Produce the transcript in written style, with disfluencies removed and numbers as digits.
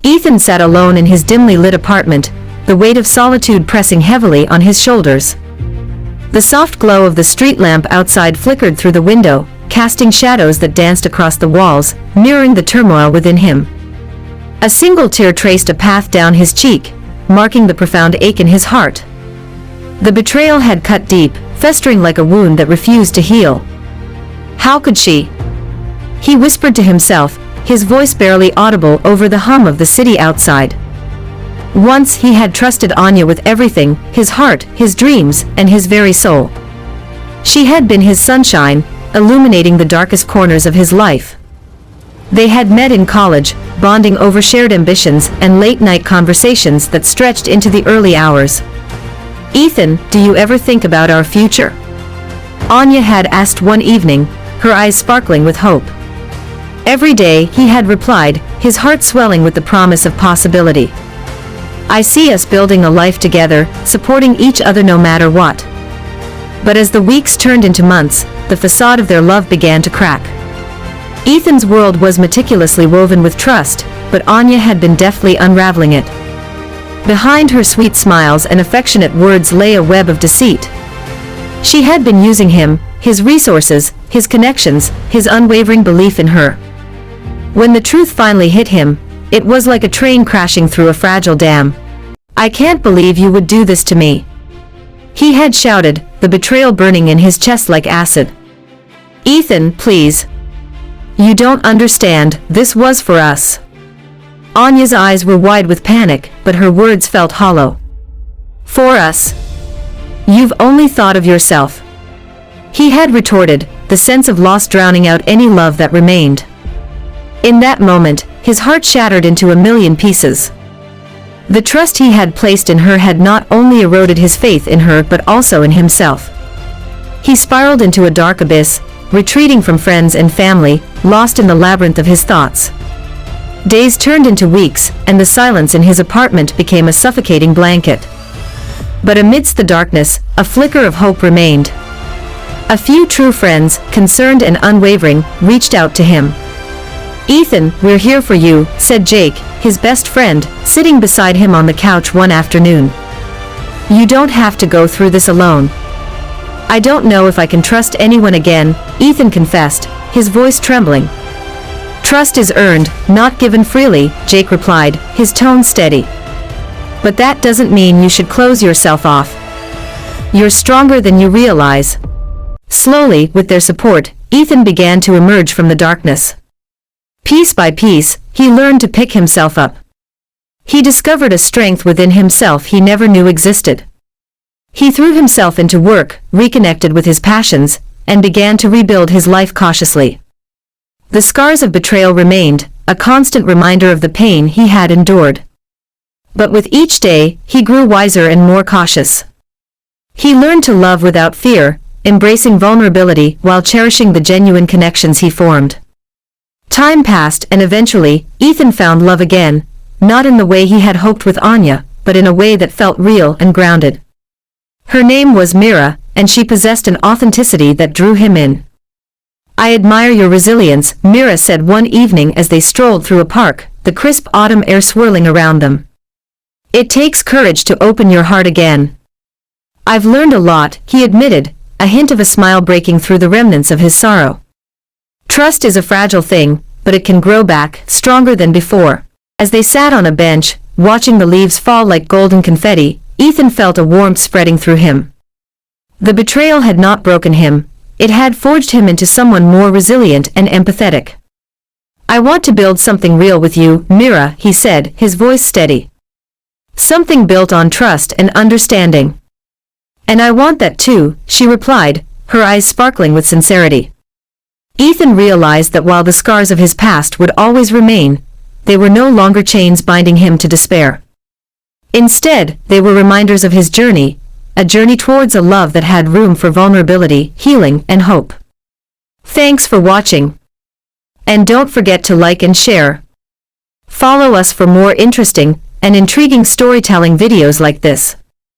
Ethan sat alone in his dimly lit apartment, the weight of solitude pressing heavily on his shoulders. The soft glow of the street lamp outside flickered through the window, casting shadows that danced across the walls, mirroring the turmoil within him. A single tear traced a path down his cheek, marking the profound ache in his heart. The betrayal had cut deep, festering like a wound that refused to heal. How could she? He whispered to himself, his voice barely audible over the hum of the city outside. Once he had trusted Anya with everything, his heart, his dreams, and his very soul. She had been his sunshine, illuminating the darkest corners of his life. They had met in college, bonding over shared ambitions and late-night conversations that stretched into the early hours. "Ethan, do you ever think about our future?" Anya had asked one evening, her eyes sparkling with hope. Every day, he had replied, his heart swelling with the promise of possibility. "I see us building a life together, supporting each other no matter what." But as the weeks turned into months, the facade of their love began to crack. Ethan's world was meticulously woven with trust, but Anya had been deftly unraveling it. Behind her sweet smiles and affectionate words lay a web of deceit. She had been using him, his resources, his connections, his unwavering belief in her. When the truth finally hit him, it was like a train crashing through a fragile dam. "I can't believe you would do this to me," he had shouted, the betrayal burning in his chest like acid. "Ethan, please. You don't understand, this was for us." Anya's eyes were wide with panic, but her words felt hollow. "For us? You've only thought of yourself," he had retorted, the sense of loss drowning out any love that remained. In that moment, his heart shattered into a million pieces. The trust he had placed in her had not only eroded his faith in her but also in himself. He spiraled into a dark abyss, retreating from friends and family, lost in the labyrinth of his thoughts. Days turned into weeks, and the silence in his apartment became a suffocating blanket. But amidst the darkness, a flicker of hope remained. A few true friends, concerned and unwavering, reached out to him. "Ethan, we're here for you," said Jake, his best friend, sitting beside him on the couch one afternoon. "You don't have to go through this alone." "I don't know if I can trust anyone again," Ethan confessed, his voice trembling. "Trust is earned, not given freely," Jake replied, his tone steady. "But that doesn't mean you should close yourself off. You're stronger than you realize." Slowly, with their support, Ethan began to emerge from the darkness. Piece by piece, he learned to pick himself up. He discovered a strength within himself he never knew existed. He threw himself into work, reconnected with his passions, and began to rebuild his life cautiously. The scars of betrayal remained, a constant reminder of the pain he had endured. But with each day, he grew wiser and more cautious. He learned to love without fear, embracing vulnerability while cherishing the genuine connections he formed. Time passed and eventually, Ethan found love again, not in the way he had hoped with Anya, but in a way that felt real and grounded. Her name was Mira, and she possessed an authenticity that drew him in. "I admire your resilience," Mira said one evening as they strolled through a park, the crisp autumn air swirling around them. "It takes courage to open your heart again." "I've learned a lot," he admitted, a hint of a smile breaking through the remnants of his sorrow. "Trust is a fragile thing, but it can grow back, stronger than before." As they sat on a bench, watching the leaves fall like golden confetti, Ethan felt a warmth spreading through him. The betrayal had not broken him, it had forged him into someone more resilient and empathetic. "I want to build something real with you, Mira," he said, his voice steady. "Something built on trust and understanding." "And I want that too," she replied, her eyes sparkling with sincerity. Ethan realized that while the scars of his past would always remain, they were no longer chains binding him to despair. Instead, they were reminders of his journey, a journey towards a love that had room for vulnerability, healing, and hope. Thanks for watching. And don't forget to like and share. Follow us for more interesting and intriguing storytelling videos like this.